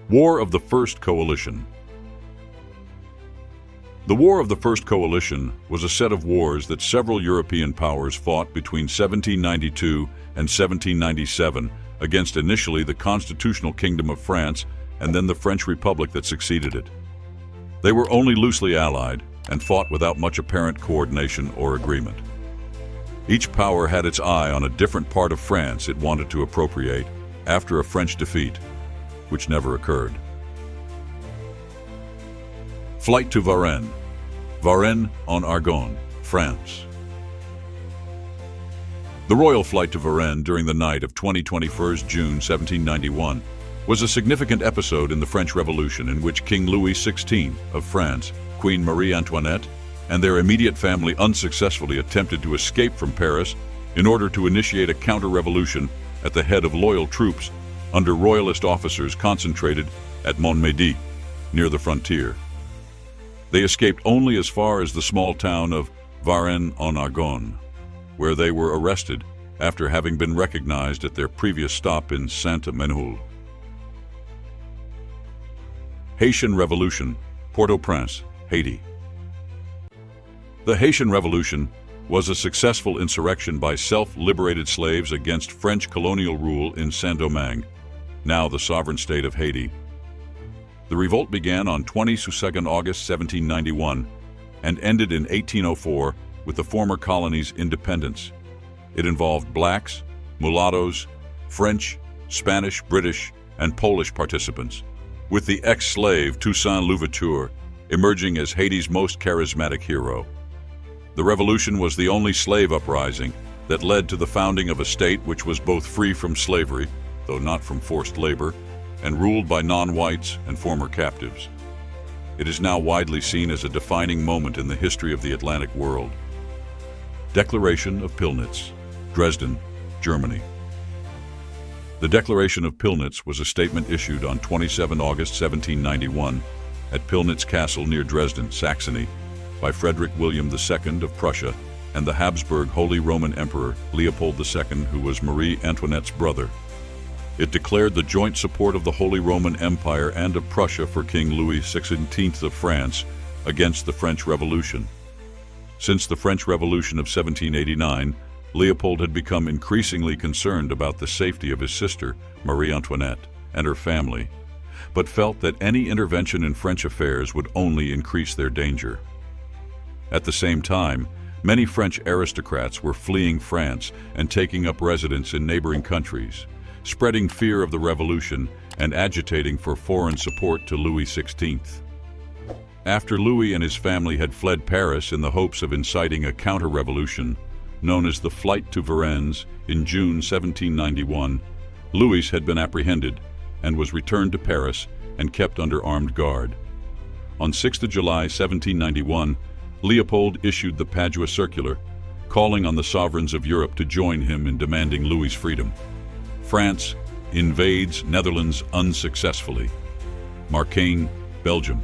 War of the First Coalition. The War of the First Coalition was a set of wars that several European powers fought between 1792 and 1797 against initially the Constitutional Kingdom of France and then the French Republic that succeeded it. They were only loosely allied and fought without much apparent coordination or agreement. Each power had its eye on a different part of France it wanted to appropriate after a French defeat, which never occurred. Flight to Varennes. Varennes en Argonne, France. The royal flight to Varennes during the night of 21 June 1791 was a significant episode in the French Revolution in which King Louis XVI of France, Queen Marie Antoinette, and their immediate family unsuccessfully attempted to escape from Paris in order to initiate a counter-revolution at the head of loyal troops under royalist officers concentrated at Montmédy, near the frontier. They escaped only as far as the small town of Varennes en Argonne, where they were arrested after having been recognized at their previous stop in Saint-Menehould. Haitian Revolution, Port-au-Prince, Haiti. The Haitian Revolution was a successful insurrection by self-liberated slaves against French colonial rule in Saint-Domingue, now the sovereign state of Haiti. The revolt began on 22 August 1791 and ended in 1804 with the former colony's independence. It involved blacks, mulattoes, French, Spanish, British, and Polish participants, with the ex-slave Toussaint Louverture emerging as Haiti's most charismatic hero. The revolution was the only slave uprising that led to the founding of a state which was both free from slavery, though not from forced labor, and ruled by non-whites and former captives. It is now widely seen as a defining moment in the history of the Atlantic world. Declaration of Pillnitz, Dresden, Germany. The Declaration of Pillnitz was a statement issued on 27 August 1791 at Pillnitz Castle near Dresden, Saxony, by Frederick William II of Prussia and the Habsburg Holy Roman Emperor Leopold II, who was Marie Antoinette's brother. It declared the joint support of the Holy Roman Empire and of Prussia for King Louis XVI of France against the French Revolution. Since the French Revolution of 1789, Leopold had become increasingly concerned about the safety of his sister, Marie Antoinette, and her family, but felt that any intervention in French affairs would only increase their danger. At the same time, many French aristocrats were fleeing France and taking up residence in neighboring countries, spreading fear of the revolution and agitating for foreign support to Louis XVI. After Louis and his family had fled Paris in the hopes of inciting a counter-revolution, known as the Flight to Varennes, in June 1791, Louis had been apprehended and was returned to Paris and kept under armed guard. On 6 July 1791, Leopold issued the Padua Circular, calling on the sovereigns of Europe to join him in demanding Louis' freedom. France invades Netherlands unsuccessfully. Marcagne, Belgium.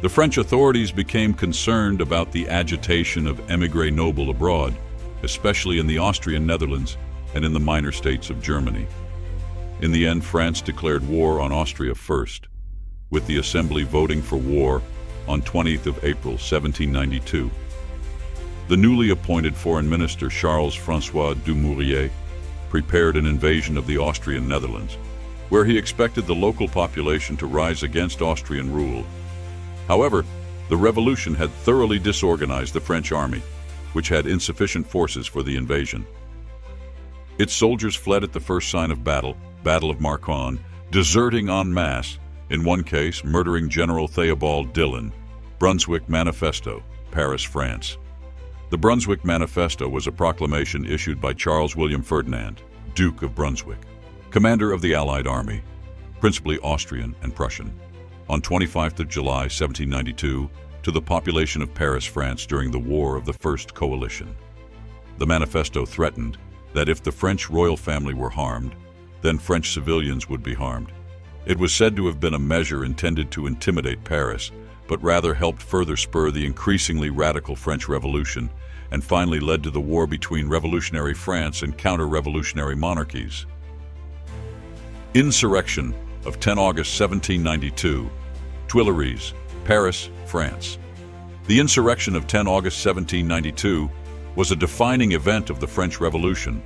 The French authorities became concerned about the agitation of émigré noble abroad, especially in the Austrian Netherlands and in the minor states of Germany. In the end, France declared war on Austria first, with the Assembly voting for war on 20th of April 1792. The newly appointed Foreign Minister Charles-François Dumouriez prepared an invasion of the Austrian Netherlands, where he expected the local population to rise against Austrian rule. However, the revolution had thoroughly disorganized the French army, which had insufficient forces for the invasion. Its soldiers fled at the first sign of battle, Battle of Marcagne, deserting en masse, in one case murdering General Theobald Dillon. Brunswick Manifesto, Paris, France. The Brunswick Manifesto was a proclamation issued by Charles William Ferdinand, Duke of Brunswick, commander of the Allied army, principally Austrian and Prussian, on 25 July 1792 to the population of Paris, France during the War of the First Coalition. The manifesto threatened that if the French royal family were harmed, then French civilians would be harmed. It was said to have been a measure intended to intimidate Paris, but rather helped further spur the increasingly radical French Revolution and finally led to the war between revolutionary France and counter-revolutionary monarchies. Insurrection, of 10 August 1792, Tuileries, Paris, France. The insurrection of 10 August 1792 was a defining event of the French Revolution,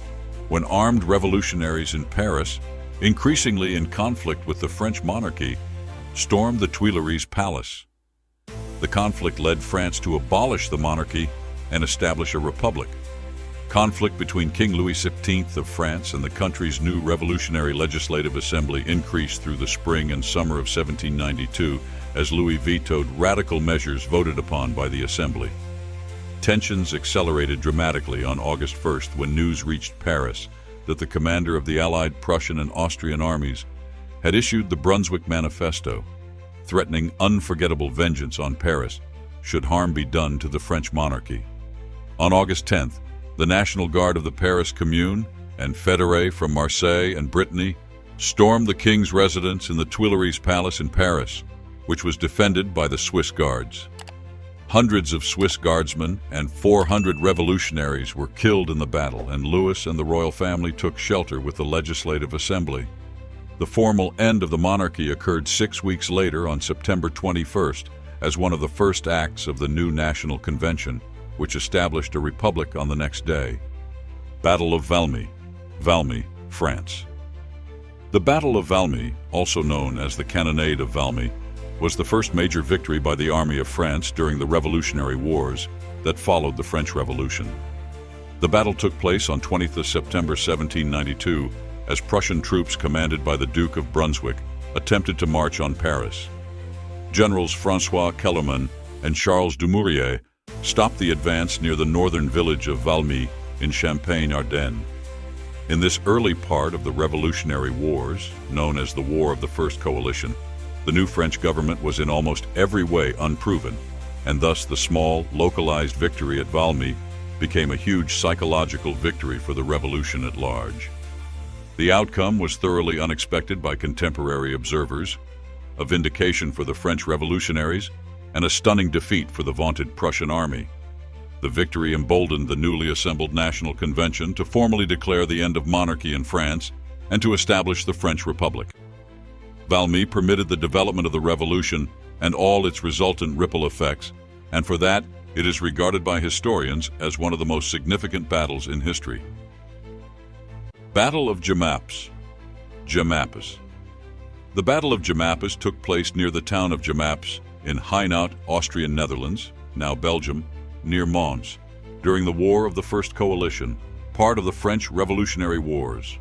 when armed revolutionaries in Paris, increasingly in conflict with the French monarchy, stormed the Tuileries Palace. The conflict led France to abolish the monarchy and establish a republic. Conflict between King Louis XV of France and the country's new revolutionary legislative assembly increased through the spring and summer of 1792 as Louis vetoed radical measures voted upon by the assembly. Tensions accelerated dramatically on August 1st when news reached Paris that the commander of the Allied Prussian and Austrian armies had issued the Brunswick Manifesto, threatening unforgettable vengeance on Paris should harm be done to the French monarchy. On August 10th, the National Guard of the Paris Commune and fédérés from Marseille and Brittany stormed the king's residence in the Tuileries Palace in Paris, which was defended by the Swiss Guards. Hundreds of Swiss guardsmen and 400 revolutionaries were killed in the battle, and Louis and the royal family took shelter with the Legislative Assembly. The formal end of the monarchy occurred 6 weeks later on September 21st as one of the first acts of the new National Convention, which established a republic on the next day. Battle of Valmy, Valmy, France. The Battle of Valmy, also known as the Cannonade of Valmy, was the first major victory by the Army of France during the Revolutionary Wars that followed the French Revolution. The battle took place on 20th September 1792 as Prussian troops commanded by the Duke of Brunswick attempted to march on Paris. Generals François Kellermann and Charles Dumouriez stopped the advance near the northern village of Valmy in Champagne-Ardenne. In this early part of the Revolutionary Wars, known as the War of the First Coalition, the new French government was in almost every way unproven, and thus the small, localized victory at Valmy became a huge psychological victory for the revolution at large. The outcome was thoroughly unexpected by contemporary observers, a vindication for the French revolutionaries, and a stunning defeat for the vaunted Prussian army. The victory emboldened the newly assembled National Convention to formally declare the end of monarchy in France and to establish the French Republic. Valmy permitted the development of the revolution and all its resultant ripple effects, and for that, it is regarded by historians as one of the most significant battles in history. Battle of Jemappes. Jemappes. The Battle of Jemappes took place near the town of Jemappes in Hainaut, Austrian Netherlands, now Belgium, near Mons, during the War of the First Coalition, part of the French Revolutionary Wars.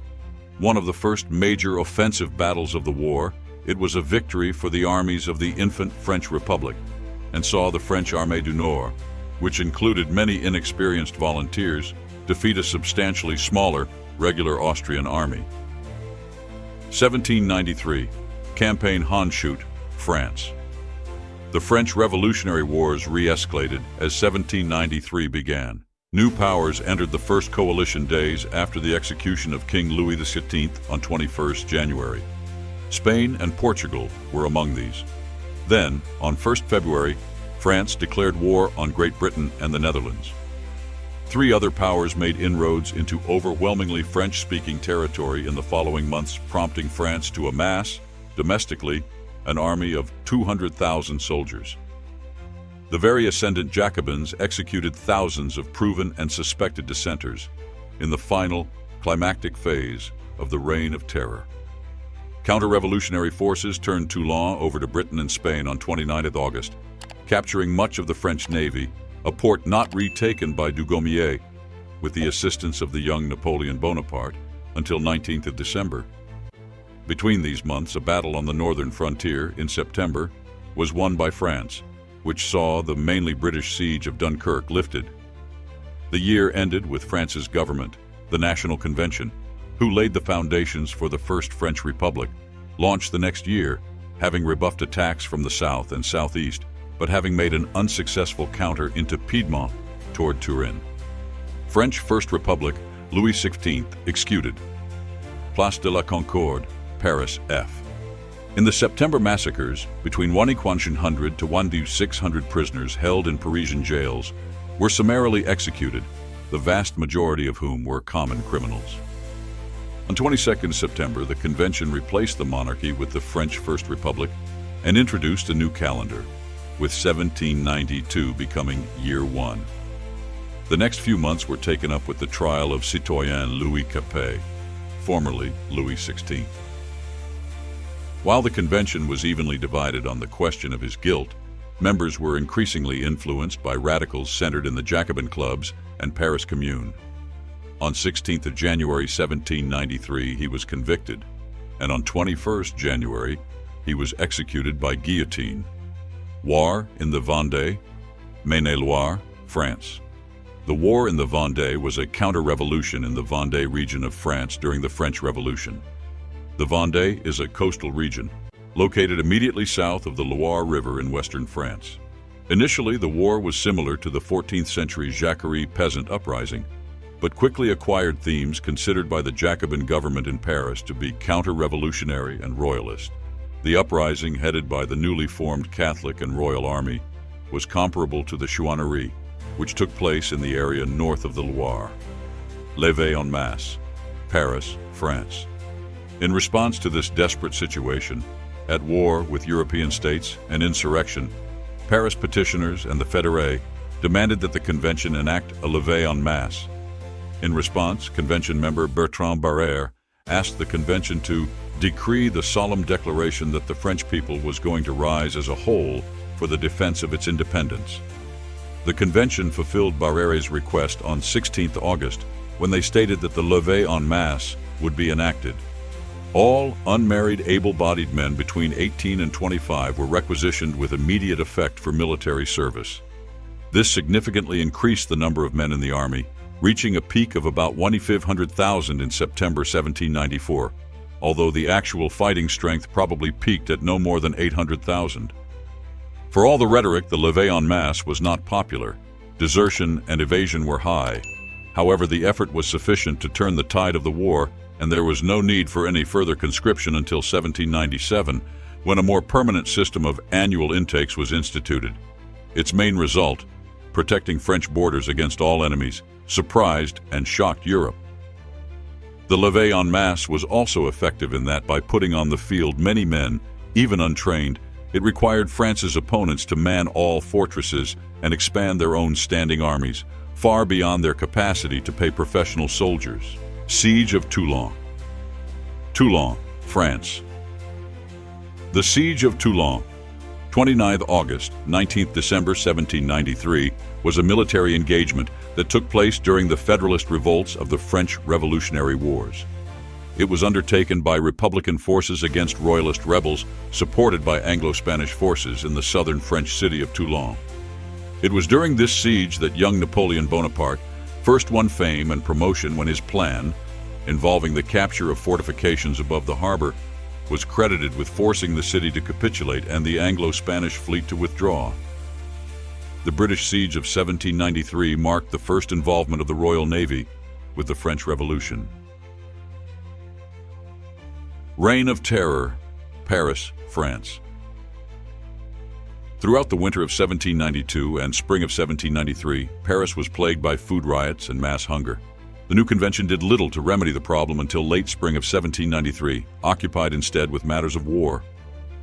One of the first major offensive battles of the war, it was a victory for the armies of the infant French Republic, and saw the French Armée du Nord, which included many inexperienced volunteers, defeat a substantially smaller, regular Austrian army. 1793, Campagne Honshoot, France. The French Revolutionary Wars re-escalated as 1793 began. New powers entered the First Coalition days after the execution of King Louis XV on 21st January. Spain and Portugal were among these. Then, on 1st February, France declared war on Great Britain and the Netherlands. 3 other powers made inroads into overwhelmingly French-speaking territory in the following months, prompting France to amass, domestically, an army of 200,000 soldiers. The very ascendant Jacobins executed thousands of proven and suspected dissenters in the final, climactic phase of the Reign of Terror. Counter-revolutionary forces turned Toulon over to Britain and Spain on 29th August, capturing much of the French navy, a port not retaken by Dugommier, with the assistance of the young Napoleon Bonaparte, until 19th of December. Between these months, a battle on the northern frontier in September was won by France, which saw the mainly British siege of Dunkirk lifted. The year ended with France's government, the National Convention, who laid the foundations for the First French Republic, launched the next year, having rebuffed attacks from the south and southeast, but having made an unsuccessful counter into Piedmont toward Turin. French First Republic, Louis XVI, executed. Place de la Concorde, Paris, F. In the September massacres, between 1,100 to 1,600 prisoners held in Parisian jails were summarily executed, the vast majority of whom were common criminals. On 22nd September, the convention replaced the monarchy with the French First Republic and introduced a new calendar, with 1792 becoming year one. The next few months were taken up with the trial of citoyen Louis Capet, formerly Louis XVI. While the convention was evenly divided on the question of his guilt, members were increasingly influenced by radicals centered in the Jacobin clubs and Paris Commune. On 16th of January 1793, he was convicted, and on 21st January, he was executed by guillotine. War in the Vendée, Maine-et-Loire, France. The war in the Vendée was a counter-revolution in the Vendée region of France during the French Revolution. The Vendée is a coastal region, located immediately south of the Loire River in western France. Initially, the war was similar to the 14th century Jacquerie peasant uprising, but quickly acquired themes considered by the Jacobin government in Paris to be counter-revolutionary and royalist. The uprising, headed by the newly formed Catholic and Royal Army, was comparable to the Chouannerie, which took place in the area north of the Loire. Levée en masse, Paris, France. In response to this desperate situation, at war with European states and insurrection, Paris petitioners and the Fédérés demanded that the convention enact a levée en masse. In response, convention member Bertrand Barrère asked the convention to decree the solemn declaration that the French people was going to rise as a whole for the defense of its independence. The convention fulfilled Barrére's request on 16th August when they stated that the levée en masse would be enacted. All unmarried able-bodied men between 18 and 25 were requisitioned with immediate effect for military service. This significantly increased the number of men in the army, reaching a peak of about 1,500,000 in September 1794, although the actual fighting strength probably peaked at no more than 800,000. For all the rhetoric, the levée en masse was not popular. Desertion and evasion were high. However, the effort was sufficient to turn the tide of the war, and there was no need for any further conscription until 1797, when a more permanent system of annual intakes was instituted. Its main result, protecting French borders against all enemies, surprised and shocked Europe. The levée en masse was also effective in that by putting on the field many men, even untrained, it required France's opponents to man all fortresses and expand their own standing armies, far beyond their capacity to pay professional soldiers. Siege of Toulon. Toulon, France. The Siege of Toulon, 29th August, 19th December 1793, was a military engagement that took place during the Federalist revolts of the French Revolutionary Wars. It was undertaken by Republican forces against Royalist rebels, supported by Anglo-Spanish forces in the southern French city of Toulon. It was during this siege that young Napoleon Bonaparte first won fame and promotion when his plan, involving the capture of fortifications above the harbor, was credited with forcing the city to capitulate and the Anglo-Spanish fleet to withdraw. The British siege of 1793 marked the first involvement of the Royal Navy with the French Revolution. Reign of Terror, Paris, France. Throughout the winter of 1792 and spring of 1793, Paris was plagued by food riots and mass hunger. The new convention did little to remedy the problem until late spring of 1793, occupied instead with matters of war.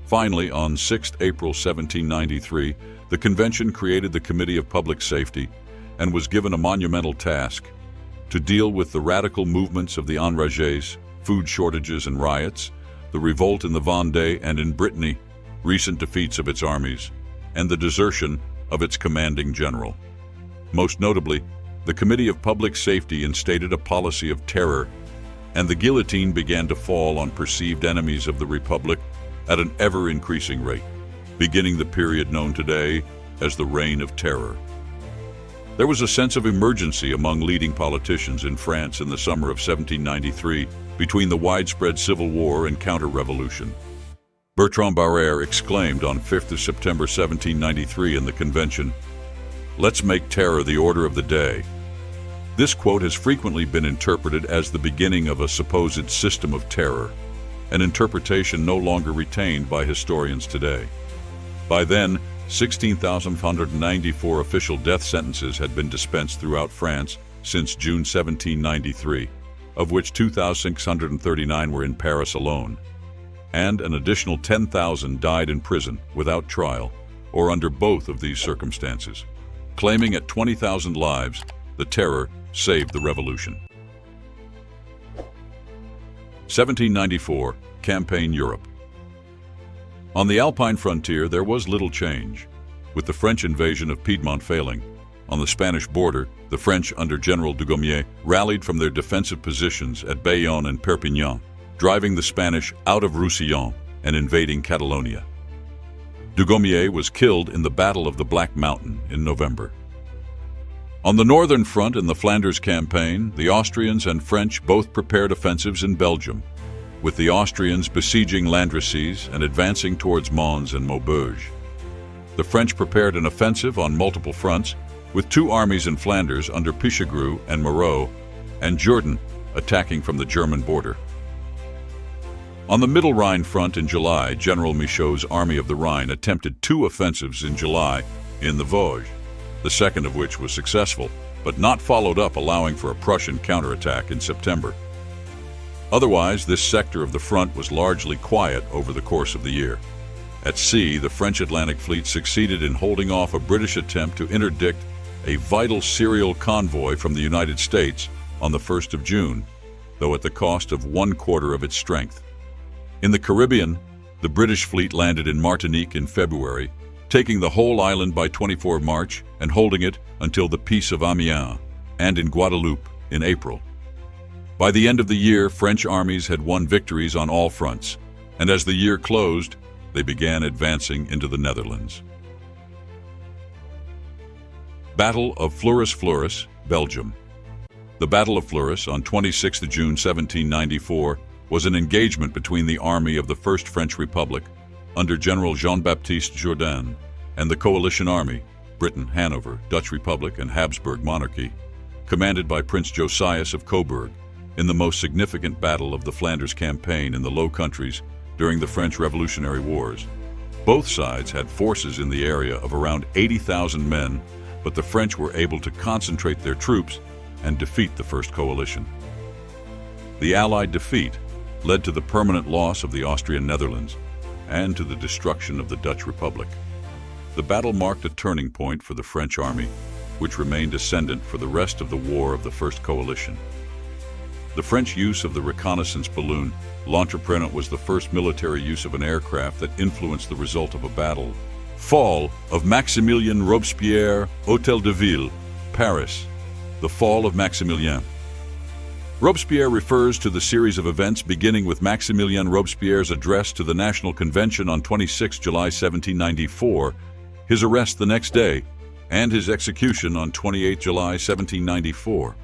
Finally, on 6 April 1793, the convention created the Committee of Public Safety and was given a monumental task to deal with the radical movements of the enragés, food shortages and riots, the revolt in the Vendée and in Brittany, recent defeats of its armies, and the desertion of its commanding general. Most notably, the Committee of Public Safety instated a policy of terror, and the guillotine began to fall on perceived enemies of the Republic at an ever-increasing rate, beginning the period known today as the Reign of Terror. There was a sense of emergency among leading politicians in France in the summer of 1793 between the widespread civil war and counter-revolution. Bertrand Barrère exclaimed on 5th of September 1793 in the convention, "Let's make terror the order of the day." This quote has frequently been interpreted as the beginning of a supposed system of terror, an interpretation no longer retained by historians today. By then, 16,594 official death sentences had been dispensed throughout France since June 1793, of which 2,639 were in Paris alone, and an additional 10,000 died in prison without trial or under both of these circumstances. Claiming at 20,000 lives, the terror saved the revolution. 1794, Campaign Europe. On the Alpine frontier, there was little change. With the French invasion of Piedmont failing, on the Spanish border, the French under General Dugommier rallied from their defensive positions at Bayonne and Perpignan, driving the Spanish out of Roussillon and invading Catalonia. Dugommier was killed in the Battle of the Black Mountain in November. On the northern front in the Flanders campaign, the Austrians and French both prepared offensives in Belgium, with the Austrians besieging Landrecies and advancing towards Mons and Maubeuge. The French prepared an offensive on multiple fronts, with two armies in Flanders under Pichegru and Moreau, and Jourdan attacking from the German border. On the Middle Rhine front in July, General Michaud's Army of the Rhine attempted two offensives in July in the Vosges, the second of which was successful, but not followed up, allowing for a Prussian counterattack in September. Otherwise, this sector of the front was largely quiet over the course of the year. At sea, the French Atlantic Fleet succeeded in holding off a British attempt to interdict a vital cereal convoy from the United States on the 1st of June, though at the cost of 1/4 of its strength. In the Caribbean, the British fleet landed in Martinique in February, taking the whole island by 24 March and holding it until the Peace of Amiens, and in Guadeloupe in April. By the end of the year, French armies had won victories on all fronts, and as the year closed, they began advancing into the Netherlands. Battle of Fleurus, Belgium. The Battle of Fleurus on 26 June 1794 was an engagement between the army of the First French Republic, under General Jean-Baptiste Jourdan, and the coalition army, Britain, Hanover, Dutch Republic, and Habsburg monarchy, commanded by Prince Josias of Coburg, in the most significant battle of the Flanders campaign in the Low Countries during the French Revolutionary Wars. Both sides had forces in the area of around 80,000 men, but the French were able to concentrate their troops and defeat the First Coalition. The Allied defeat led to the permanent loss of the Austrian Netherlands and to the destruction of the Dutch Republic. The battle marked a turning point for the French army, which remained ascendant for the rest of the War of the First Coalition. The French use of the reconnaissance balloon, l'entreprenant, was the first military use of an aircraft that influenced the result of a battle. Fall of Maximilien Robespierre, Hôtel de Ville, Paris. The fall of Maximilien. Robespierre refers to the series of events beginning with Maximilien Robespierre's address to the National Convention on 26 July 1794, his arrest the next day, and his execution on 28 July 1794.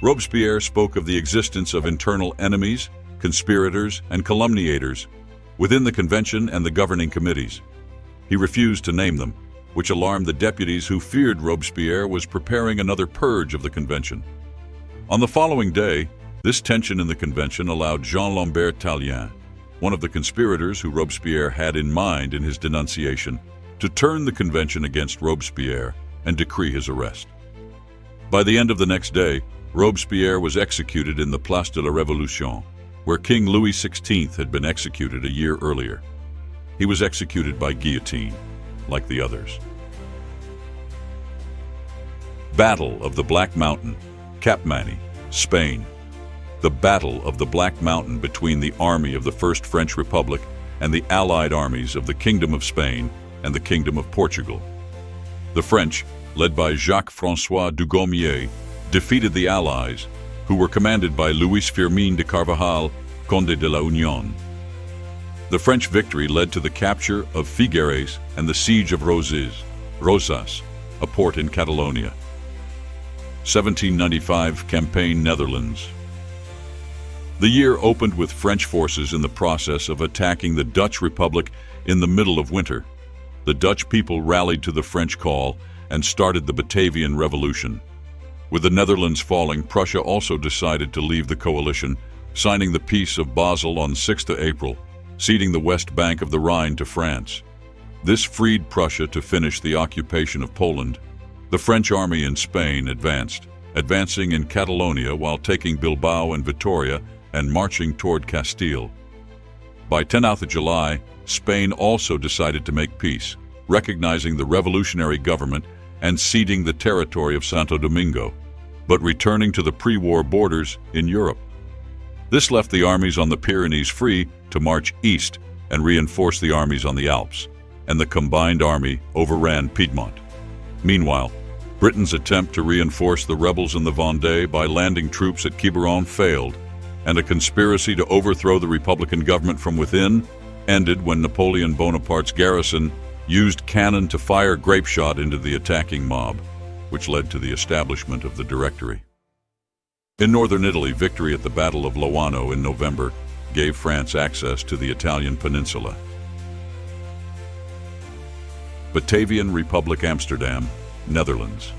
Robespierre spoke of the existence of internal enemies, conspirators, and calumniators within the convention and the governing committees. He refused to name them, which alarmed the deputies who feared Robespierre was preparing another purge of the convention. On the following day, this tension in the convention allowed Jean-Lambert Tallien, one of the conspirators who Robespierre had in mind in his denunciation, to turn the convention against Robespierre and decree his arrest. By the end of the next day, Robespierre was executed in the Place de la Révolution, where King Louis XVI had been executed a year earlier. He was executed by guillotine, like the others. Battle of the Black Mountain, Capmany, Spain. The Battle of the Black Mountain between the army of the First French Republic and the allied armies of the Kingdom of Spain and the Kingdom of Portugal. The French, led by Jacques-François Dugommier, defeated the Allies, who were commanded by Louis Firmin de Carvajal, Conde de la Union. The French victory led to the capture of Figueres and the siege of Rosas, a port in Catalonia. 1795 Campaign Netherlands. The year opened with French forces in the process of attacking the Dutch Republic in the middle of winter. The Dutch people rallied to the French call and started the Batavian Revolution. With the Netherlands falling, Prussia also decided to leave the coalition, signing the Peace of Basel on 6 April, ceding the west bank of the Rhine to France. This freed Prussia to finish the occupation of Poland. The French army in Spain advanced, advancing in Catalonia while taking Bilbao and Vitoria and marching toward Castile. By 10th of July, Spain also decided to make peace, recognizing the revolutionary government and ceding the territory of Santo Domingo, but returning to the pre-war borders in Europe. This left the armies on the Pyrenees free to march east and reinforce the armies on the Alps, and the combined army overran Piedmont. Meanwhile, Britain's attempt to reinforce the rebels in the Vendée by landing troops at Quiberon failed, and a conspiracy to overthrow the Republican government from within ended when Napoleon Bonaparte's garrison used cannon to fire grapeshot into the attacking mob, which led to the establishment of the Directory. In northern Italy, victory at the Battle of Loano in November gave France access to the Italian peninsula. Batavian Republic, Amsterdam, Netherlands.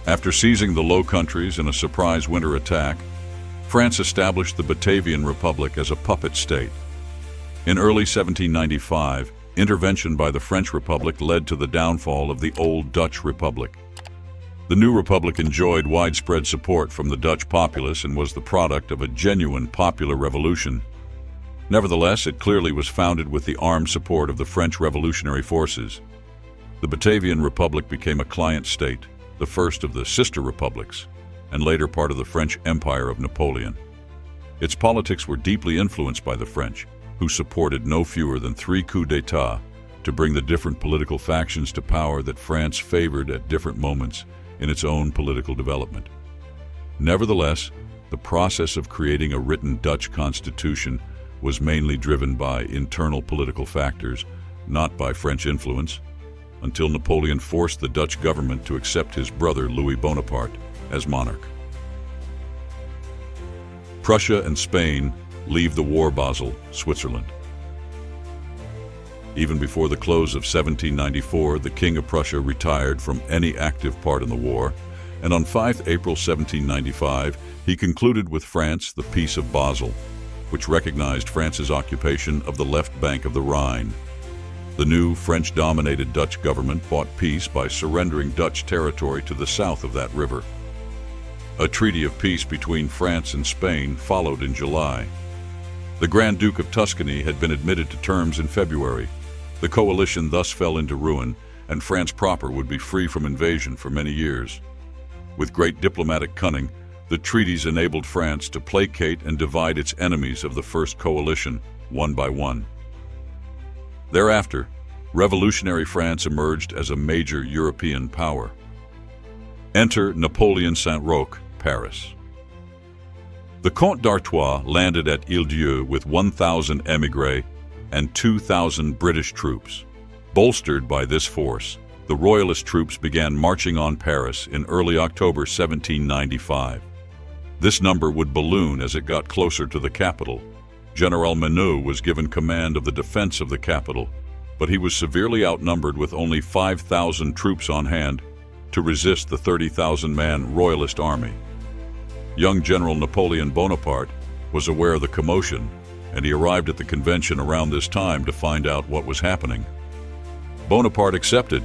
After seizing the Low Countries in a surprise winter attack, France established the Batavian Republic as a puppet state. In early 1795, intervention by the French Republic led to the downfall of the old Dutch Republic. The new republic enjoyed widespread support from the Dutch populace and was the product of a genuine popular revolution. Nevertheless, it clearly was founded with the armed support of the French revolutionary forces. The Batavian Republic became a client state, the first of the sister republics, and later part of the French Empire of Napoleon. Its politics were deeply influenced by the French, who supported no fewer than 3 coups d'état to bring the different political factions to power that France favored at different moments in its own political development. Nevertheless, the process of creating a written Dutch constitution was mainly driven by internal political factors, not by French influence, until Napoleon forced the Dutch government to accept his brother Louis Bonaparte as monarch. Prussia and Spain leave the war. Basel, Switzerland. Even before the close of 1794, the King of Prussia retired from any active part in the war, and on 5 April 1795, he concluded with France the Peace of Basel, which recognized France's occupation of the left bank of the Rhine. The new French-dominated Dutch government bought peace by surrendering Dutch territory to the south of that river. A treaty of peace between France and Spain followed in July. The Grand Duke of Tuscany had been admitted to terms in February. The coalition thus fell into ruin, and France proper would be free from invasion for many years. With great diplomatic cunning, the treaties enabled France to placate and divide its enemies of the first coalition, one by one. Thereafter, revolutionary France emerged as a major European power. Enter Napoleon Saint-Roch, Paris. The Comte d'Artois landed at Ile-Dieu with 1,000 émigrés and 2,000 British troops. Bolstered by this force, the Royalist troops began marching on Paris in early October 1795. This number would balloon as it got closer to the capital. General Menou was given command of the defense of the capital, but he was severely outnumbered with only 5,000 troops on hand to resist the 30,000-man Royalist army. Young General Napoleon Bonaparte was aware of the commotion, and he arrived at the convention around this time to find out what was happening. Bonaparte accepted,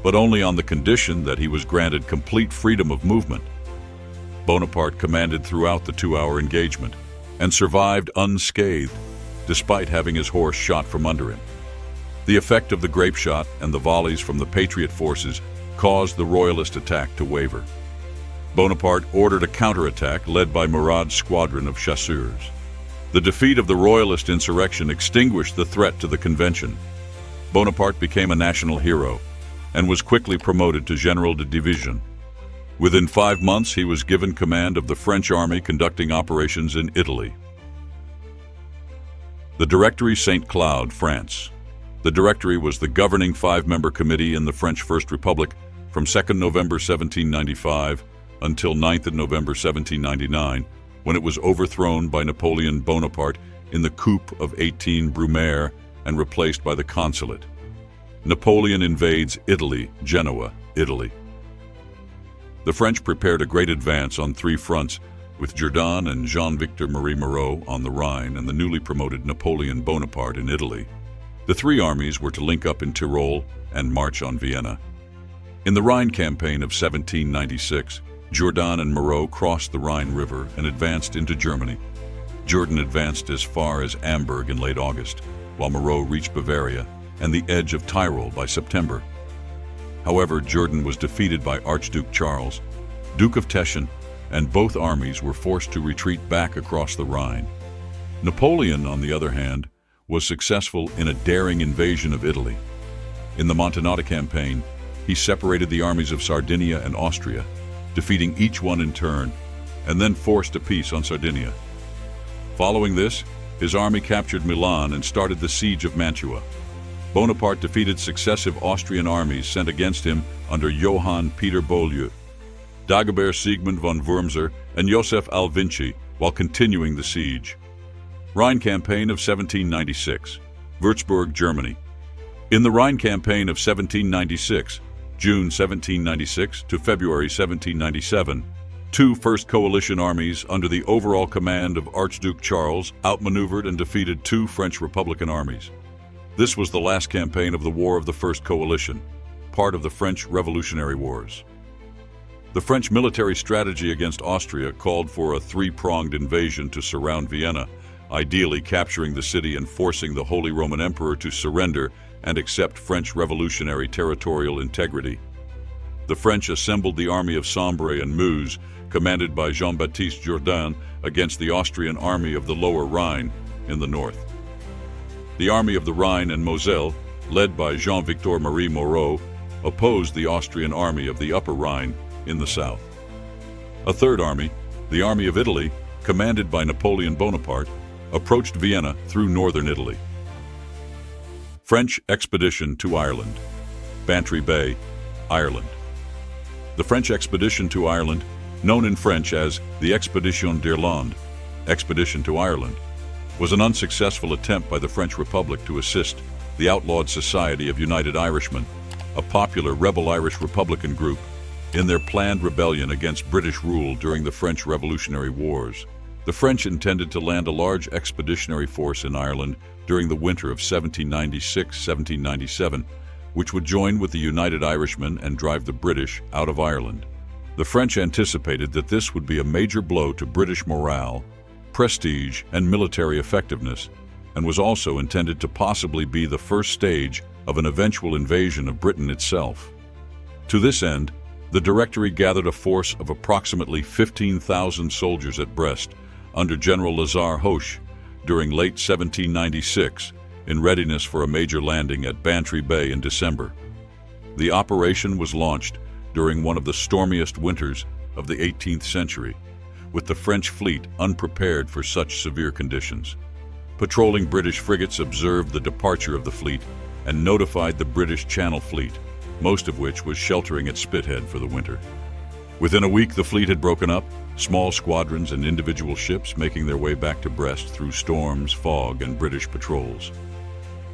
but only on the condition that he was granted complete freedom of movement. Bonaparte commanded throughout the 2-hour engagement and survived unscathed, despite having his horse shot from under him. The effect of the grape shot and the volleys from the Patriot forces caused the Royalist attack to waver. Bonaparte ordered a counterattack led by Murat's squadron of chasseurs. The defeat of the Royalist insurrection extinguished the threat to the convention. Bonaparte became a national hero and was quickly promoted to General de Division. Within 5 months, he was given command of the French army conducting operations in Italy. The Directory St. Cloud, France. The Directory was the governing 5-member committee in the French First Republic from 2nd November 1795 until 9th November 1799, when it was overthrown by Napoleon Bonaparte in the coup of 18 Brumaire and replaced by the Consulate. Napoleon invades Italy, Genoa, Italy. The French prepared a great advance on 3 fronts, with Jourdan and Jean-Victor Marie Moreau on the Rhine and the newly promoted Napoleon Bonaparte in Italy. The 3 armies were to link up in Tyrol and march on Vienna. In the Rhine campaign of 1796, Jourdan and Moreau crossed the Rhine River and advanced into Germany. Jourdan advanced as far as Amberg in late August, while Moreau reached Bavaria and the edge of Tyrol by September. However, Jourdan was defeated by Archduke Charles, Duke of Teschen, and both armies were forced to retreat back across the Rhine. Napoleon, on the other hand, was successful in a daring invasion of Italy. In the Montanata campaign, he separated the armies of Sardinia and Austria, defeating each one in turn, and then forced a peace on Sardinia. Following this, his army captured Milan and started the siege of Mantua. Bonaparte defeated successive Austrian armies sent against him under Johann Peter Beaulieu, Dagobert Siegmund von Wurmser, and Joseph Alvinci, while continuing the siege. Rhine Campaign of 1796, Würzburg, Germany. In the Rhine Campaign of 1796, June 1796 to February 1797, two First Coalition armies under the overall command of Archduke Charles outmaneuvered and defeated two French Republican armies. This was the last campaign of the War of the First Coalition, part of the French Revolutionary Wars. The French military strategy against Austria called for a three-pronged invasion to surround Vienna, ideally capturing the city and forcing the Holy Roman Emperor to surrender and accept French revolutionary territorial integrity. The French assembled the army of Sambre and Meuse, commanded by Jean-Baptiste Jourdan, against the Austrian army of the Lower Rhine in the north. The army of the Rhine and Moselle, led by Jean-Victor Marie Moreau, opposed the Austrian army of the Upper Rhine in the south. A third army, the Army of Italy, commanded by Napoleon Bonaparte, approached Vienna through northern Italy. French expedition to Ireland. Bantry Bay, Ireland. The French expedition to Ireland, known in French as the Expedition d'Irlande, Expedition to Ireland, was an unsuccessful attempt by the French Republic to assist the outlawed Society of United Irishmen, a popular rebel Irish Republican group, in their planned rebellion against British rule during the French Revolutionary Wars. The French intended to land a large expeditionary force in Ireland during the winter of 1796-1797, which would join with the United Irishmen and drive the British out of Ireland. The French anticipated that this would be a major blow to British morale, prestige, and military effectiveness, and was also intended to possibly be the first stage of an eventual invasion of Britain itself. To this end, the Directory gathered a force of approximately 15,000 soldiers at Brest under General Lazare Hoche during late 1796, in readiness for a major landing at Bantry Bay in December. The operation was launched during one of the stormiest winters of the 18th century, with the French fleet unprepared for such severe conditions. Patrolling British frigates observed the departure of the fleet and notified the British Channel Fleet, most of which was sheltering at Spithead for the winter. Within a week, the fleet had broken up, small squadrons and individual ships making their way back to Brest through storms, fog, and British patrols.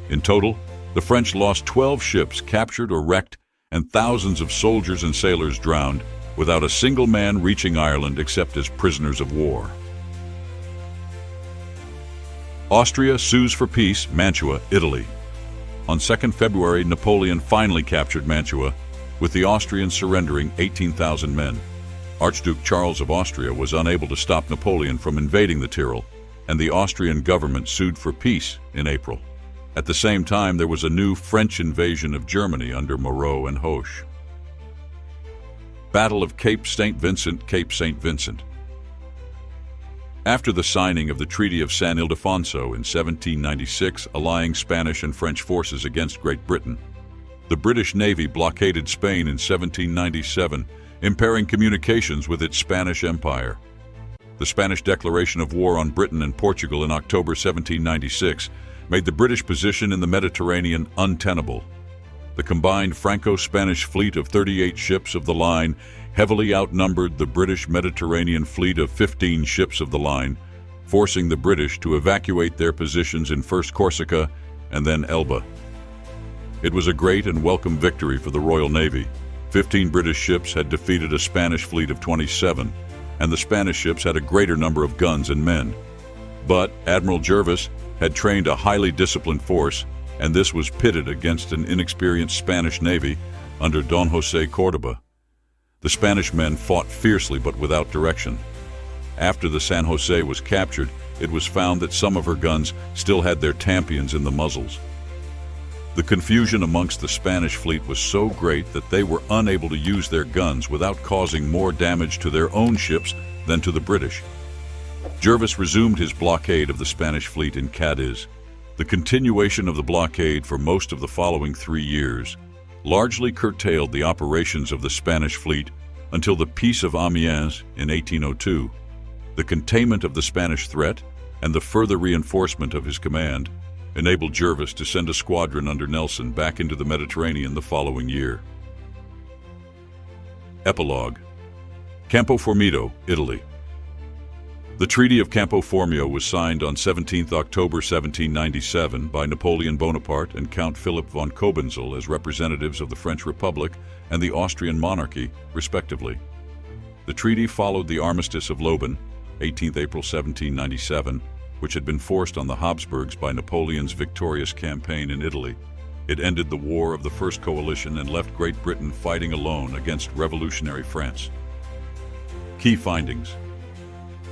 In total, the French lost 12 ships captured or wrecked and thousands of soldiers and sailors drowned, without a single man reaching Ireland except as prisoners of war. Austria sues for peace, Mantua, Italy. On 2 February, Napoleon finally captured Mantua, with the Austrians surrendering 18,000 men. Archduke Charles of Austria was unable to stop Napoleon from invading the Tyrol, and the Austrian government sued for peace in April. At the same time, there was a new French invasion of Germany under Moreau and Hoche. Battle of Cape St. Vincent, Cape St. Vincent. After the signing of the Treaty of San Ildefonso in 1796, allying Spanish and French forces against Great Britain, the British Navy blockaded Spain in 1797, impairing communications with its Spanish Empire. The Spanish declaration of war on Britain and Portugal in October 1796 made the British position in the Mediterranean untenable. The combined Franco-Spanish fleet of 38 ships of the line heavily outnumbered the British Mediterranean fleet of 15 ships of the line, forcing the British to evacuate their positions in first Corsica and then Elba. It was a great and welcome victory for the Royal Navy. 15 British ships had defeated a Spanish fleet of 27, and the Spanish ships had a greater number of guns and men. But Admiral Jervis had trained a highly disciplined force, and this was pitted against an inexperienced Spanish navy under Don José Córdoba. The Spanish men fought fiercely but without direction. After the San Jose was captured, it was found that some of her guns still had their tampions in the muzzles. The confusion amongst the Spanish fleet was so great that they were unable to use their guns without causing more damage to their own ships than to the British. Jervis resumed his blockade of the Spanish fleet in Cadiz. The continuation of the blockade for most of the following 3 years largely curtailed the operations of the Spanish fleet until the Peace of Amiens in 1802. The containment of the Spanish threat and the further reinforcement of his command enabled Jervis to send a squadron under Nelson back into the Mediterranean the following year. Epilogue. Campo Formio, Italy. The Treaty of Campo Formio was signed on 17 October 1797 by Napoleon Bonaparte and Count Philip von Cobenzl as representatives of the French Republic and the Austrian monarchy, respectively. The treaty followed the Armistice of Leoben, 18 April 1797, which had been forced on the Habsburgs by Napoleon's victorious campaign in Italy. It ended the War of the First Coalition and left Great Britain fighting alone against revolutionary France. Key findings.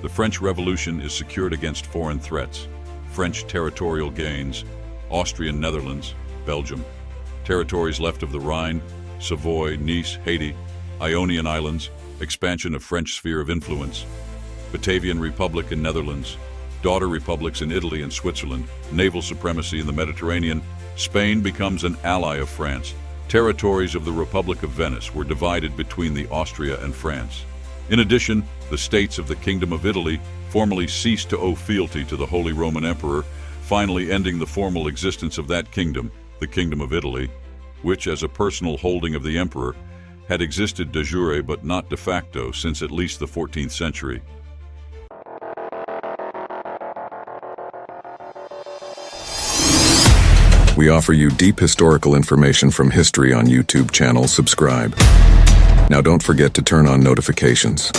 The French Revolution is secured against foreign threats: French territorial gains, Austrian Netherlands, Belgium, territories left of the Rhine, Savoy, Nice, Haiti, Ionian Islands, expansion of French sphere of influence, Batavian Republic in Netherlands, daughter republics in Italy and Switzerland, naval supremacy in the Mediterranean. Spain becomes an ally of France. Territories of the Republic of Venice were divided between the Austria and France. In addition, the states of the Kingdom of Italy formally ceased to owe fealty to the Holy Roman Emperor, finally ending the formal existence of that kingdom, the Kingdom of Italy, which, as a personal holding of the emperor, had existed de jure but not de facto since at least the 14th century. We offer you deep historical information from History on YouTube channel. Subscribe. Now don't forget to turn on notifications.